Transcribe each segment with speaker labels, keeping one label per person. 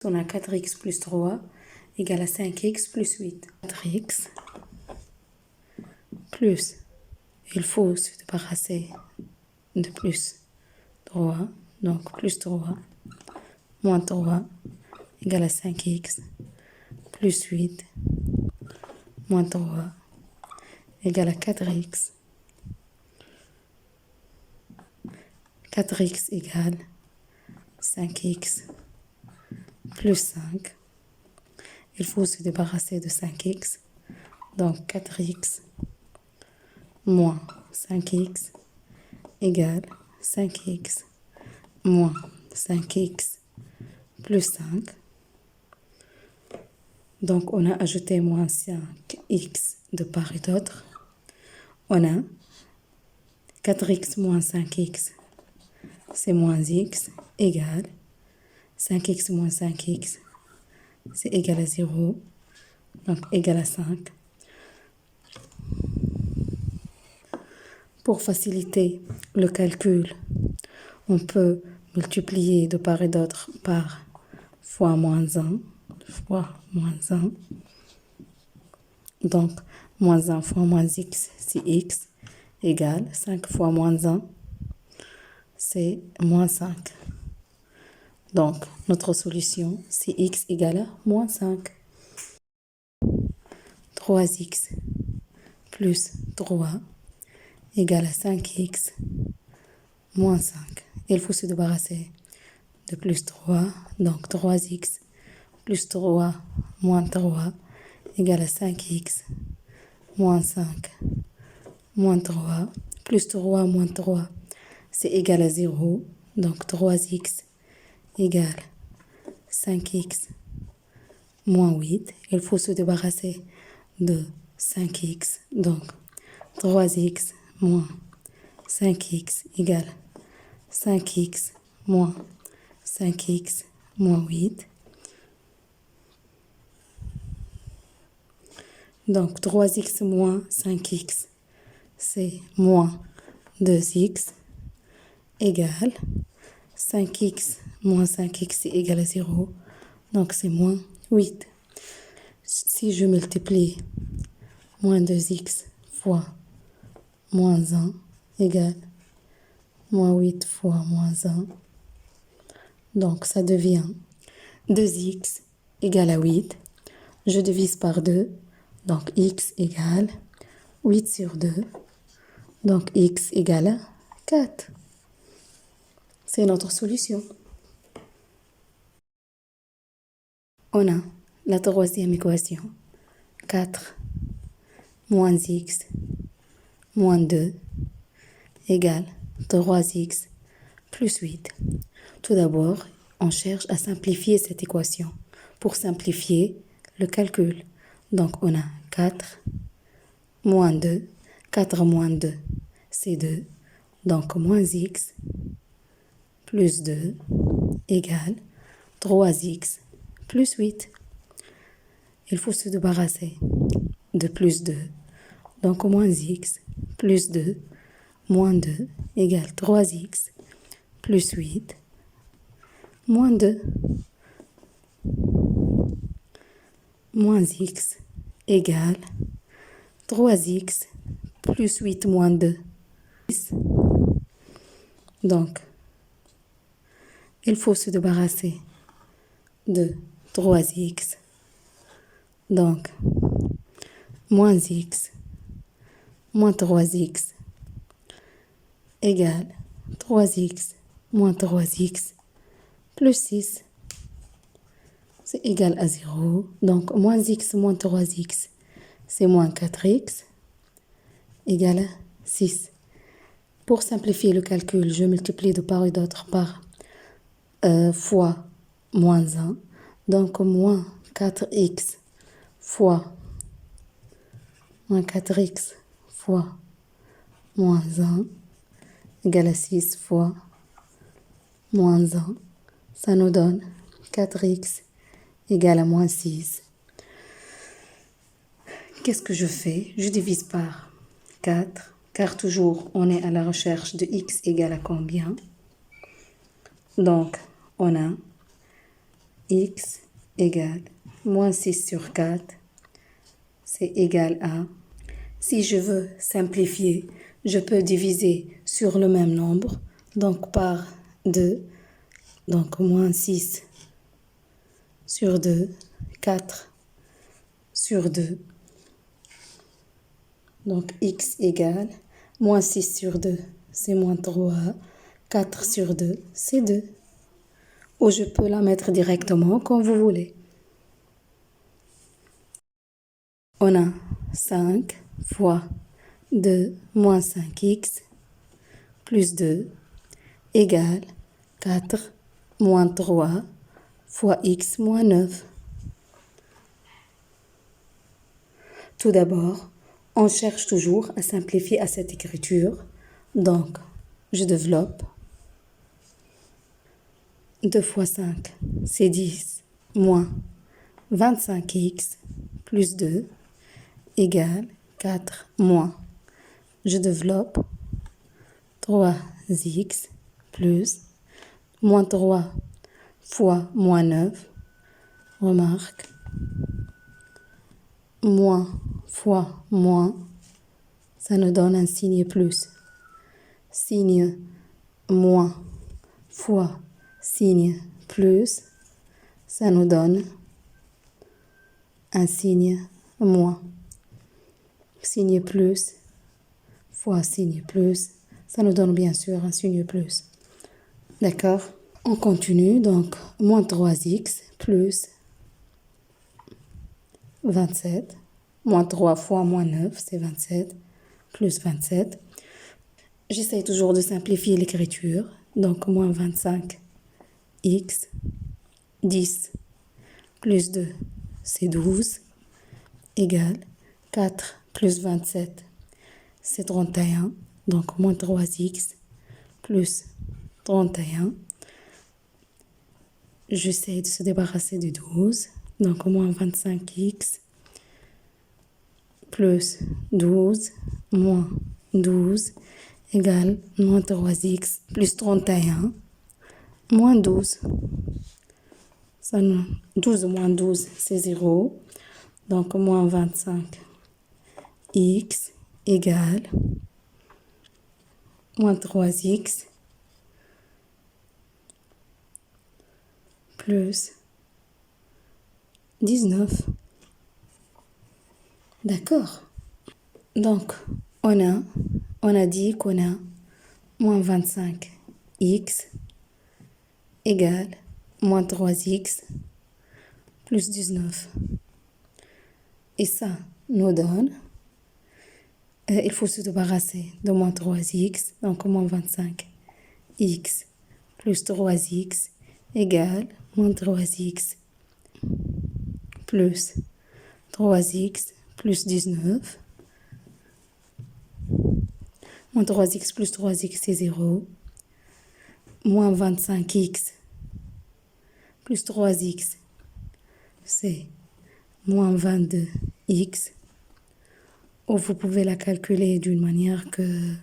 Speaker 1: On a 4x plus 3 égale à 5x plus 8. 4x plus, il faut se débarrasser de plus 3, donc plus 3, moins 3 égale à 5x plus 8, moins 3 égale à 4x. 4x égale 5x plus 5. Il faut se débarrasser de 5x. Donc 4x moins 5x égale 5x moins 5x plus 5. Donc on a ajouté moins 5x de part et d'autre. On a 4x moins 5x, c'est moins x, égale 5x moins 5x, c'est égal à 0, donc égal à 5. Pour faciliter le calcul, on peut multiplier de part et d'autre par fois moins 1, fois moins 1. Donc, moins 1 fois moins x, c'est x, égale 5 fois moins 1, c'est moins 5. Donc, notre solution, c'est x égale à moins 5. 3x plus 3 égale à 5x moins 5. Il faut se débarrasser de plus 3, donc 3x plus 3 moins 3 égale à 5x moins 5 moins 3 plus 3 moins 3, c'est égal à 0, donc 3x égale 5x moins 8. Il faut se débarrasser de 5x, donc 3x moins 5x égale 5x moins 5x moins 8. Donc 3x moins 5x, c'est moins 2x égale 5x moins 5x, c'est égal à 0. Donc c'est moins 8. Si je multiplie moins 2x fois moins 1 égale moins 8 fois moins 1, donc ça devient 2x égale à 8. Je divise par 2, donc x égale 8 sur 2, donc x égale à 4. C'est notre solution. On a la troisième équation. 4 moins x moins 2 égale 3x plus 8. Tout d'abord, on cherche à simplifier cette équation pour simplifier le calcul. Donc, on a 4 moins 2. 4 moins 2, c'est 2. Donc, moins x plus 2 égale 3x plus 8. Il faut se débarrasser de plus 2. Donc, moins x plus 2 moins 2 égale 3x plus 8 moins 2. Moins x égale 3x plus 8 moins 2. Donc, il faut se débarrasser de 3x. Donc, moins x moins 3x égale 3x moins 3x plus 6. C'est égal à 0. Donc, moins x moins 3x, c'est moins 4x égale à 6. Pour simplifier le calcul, je multiplie de part et d'autre par fois moins 1. Donc, moins 4x fois moins 4x fois moins 1 égale à 6 fois moins 1. Ça nous donne 4x égale à moins 6. Qu'est-ce que je fais? Je divise par 4, car toujours on est à la recherche de x égale à combien? Donc, on a x égale moins 6 sur 4, c'est égal à... Si je veux simplifier, je peux diviser sur le même nombre, donc par 2, donc moins 6 sur 2, 4 sur 2. Donc x égale moins 6 sur 2, c'est moins 3, 4 sur 2, c'est 2. Ou je peux la mettre directement comme vous voulez. On a 5 fois 2 moins 5x plus 2 égale 4 moins 3 fois x moins 9. Tout d'abord, on cherche toujours à simplifier à cette écriture. Donc, je développe. 2 fois 5, c'est 10, moins 25x plus 2 égale 4 moins. Je développe 3x plus moins 3 fois moins 9. Remarque. Moins fois moins, ça nous donne un signe plus. Signe moins fois signe plus, ça nous donne un signe moins. Signe plus fois signe plus, ça nous donne bien sûr un signe plus. D'accord? On continue, donc moins 3x plus 27, moins 3 fois moins 9, c'est 27, plus 27. J'essaie toujours de simplifier l'écriture, donc moins 25, x, 10, plus 2, c'est 12, égale 4 plus 27, c'est 31, donc moins 3x, plus 31. J'essaie de se débarrasser de 12, donc moins 25x, plus 12, moins 12, égale moins 3x, plus 31, moins 12. 12 moins 12, c'est 0. Donc, moins 25, x égale moins 3x, plus 19. D'accord. Donc, on a dit qu'on a moins 25x égale moins 3x plus 19. Et ça nous donne, il faut se débarrasser de moins 3x, donc moins 25x plus 3x égale moins 3x plus 3x plus 19. Moins 3x plus 3x, c'est 0. Moins 25x plus 3x, c'est moins 22x. Ou vous pouvez la calculer d'une manière que vous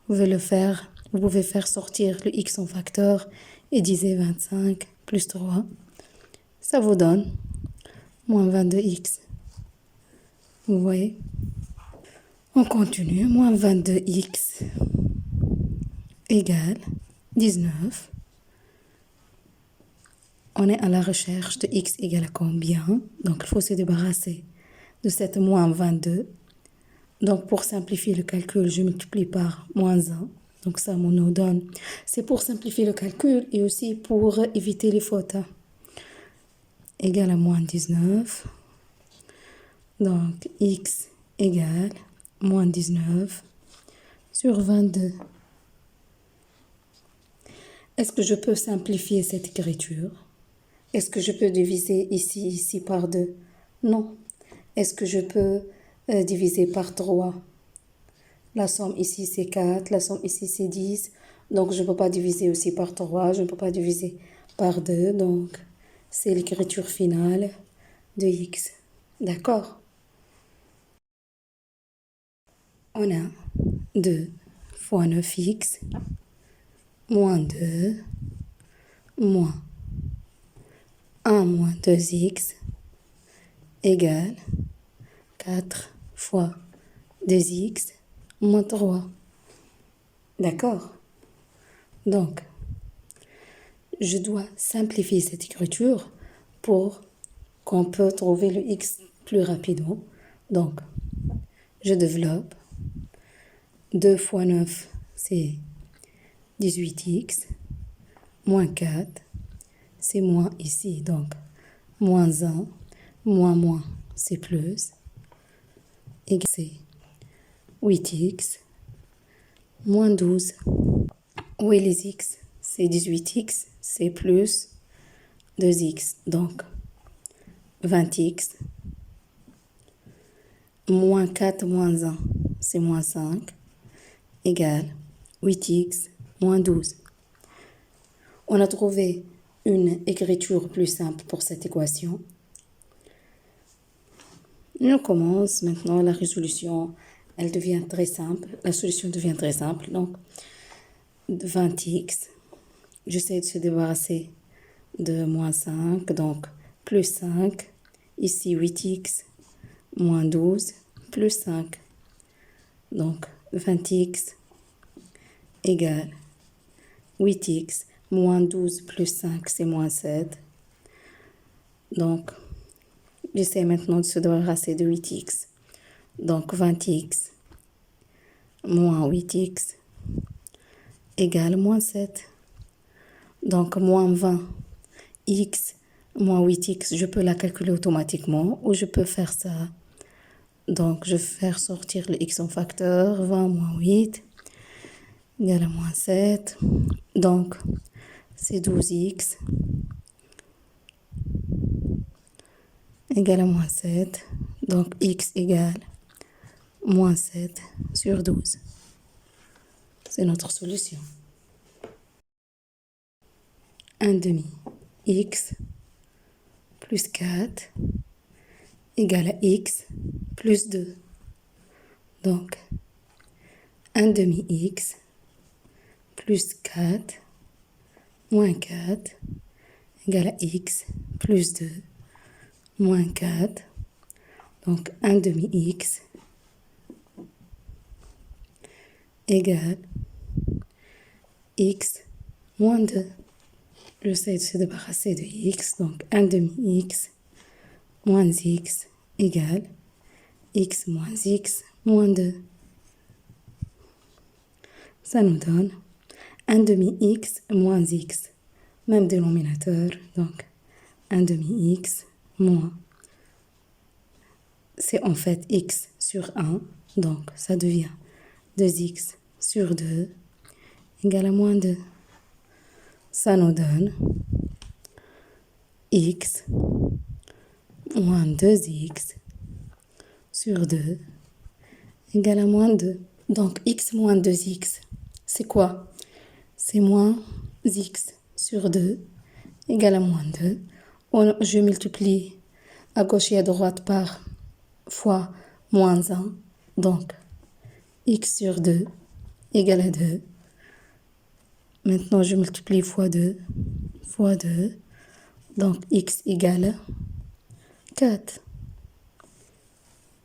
Speaker 1: pouvez le faire. Vous pouvez faire sortir le x en facteur et diviser 25 plus 3. Ça vous donne moins 22x. Vous voyez? On continue. Moins 22x égale 19. On est à la recherche de x égale à combien? Donc, il faut se débarrasser de cette moins 22. Donc, pour simplifier le calcul, je multiplie par moins 1. Donc, ça nous donne... C'est pour simplifier le calcul et aussi pour éviter les fautes. Égal à moins 19. Donc, x égale moins 19 sur 22. Est-ce que je peux simplifier cette écriture? Est-ce que je peux diviser ici par 2? Non. Est-ce que je peux diviser par 3? La somme ici, c'est 4. La somme ici, c'est 10. Donc, je ne peux pas diviser aussi par 3. Je ne peux pas diviser par 2. Donc, c'est l'écriture finale de x. D'accord? On a 2 fois 9x moins 2 moins 1 moins 2x égale 4 fois 2x moins 3. D'accord? Donc, je dois simplifier cette écriture pour qu'on peut trouver le x plus rapidement. Donc, je développe. 2 fois 9, c'est 18x. Moins 4, c'est moins ici. Donc, moins 1, moins, c'est plus. Et c'est 8x. Moins 12. Où est les x? C'est 18x, c'est plus 2x. Donc, 20x. Moins 4, moins 1, c'est moins 5. Égale 8x moins 12. On a trouvé une écriture plus simple pour cette équation. On commence maintenant la résolution. Elle devient très simple. La solution devient très simple. Donc, 20x. J'essaie de se débarrasser de moins 5. Donc, plus 5. Ici, 8x moins 12 plus 5. Donc, 20x égale 8x moins 12 plus 5, c'est moins 7. Donc, j'essaie maintenant de se débarrasser de 8x. Donc, 20x moins 8x égale moins 7. Donc, moins 20x moins 8x, je peux la calculer automatiquement ou je peux faire ça. Donc, je vais faire sortir le x en facteur. 20 moins 8 égale à moins 7. Donc, c'est 12x égale à moins 7. Donc, x égale moins 7 sur 12. C'est notre solution. 1 demi x plus 4 égale à x plus 2. Donc, 1 demi x plus 4 moins 4 égale à x plus 2 moins 4. Donc, 1 demi x égale x moins 2. J'essaie de se débarrasser de x. Donc, 1 demi x moins x égale x moins x moins 2. Ça nous donne 1 demi x moins x. Même dénominateur. Donc, 1 demi x moins. C'est en fait x sur 1. Donc, ça devient 2x sur 2 égale à moins 2. Ça nous donne x moins 2x sur 2 égale à moins 2. Donc, x moins 2x, c'est quoi? C'est moins x sur 2 égale à moins 2. Je multiplie à gauche et à droite par fois moins 1. Donc, x sur 2 égale à 2. Maintenant, je multiplie fois 2. Fois 2. Donc, x égale 4.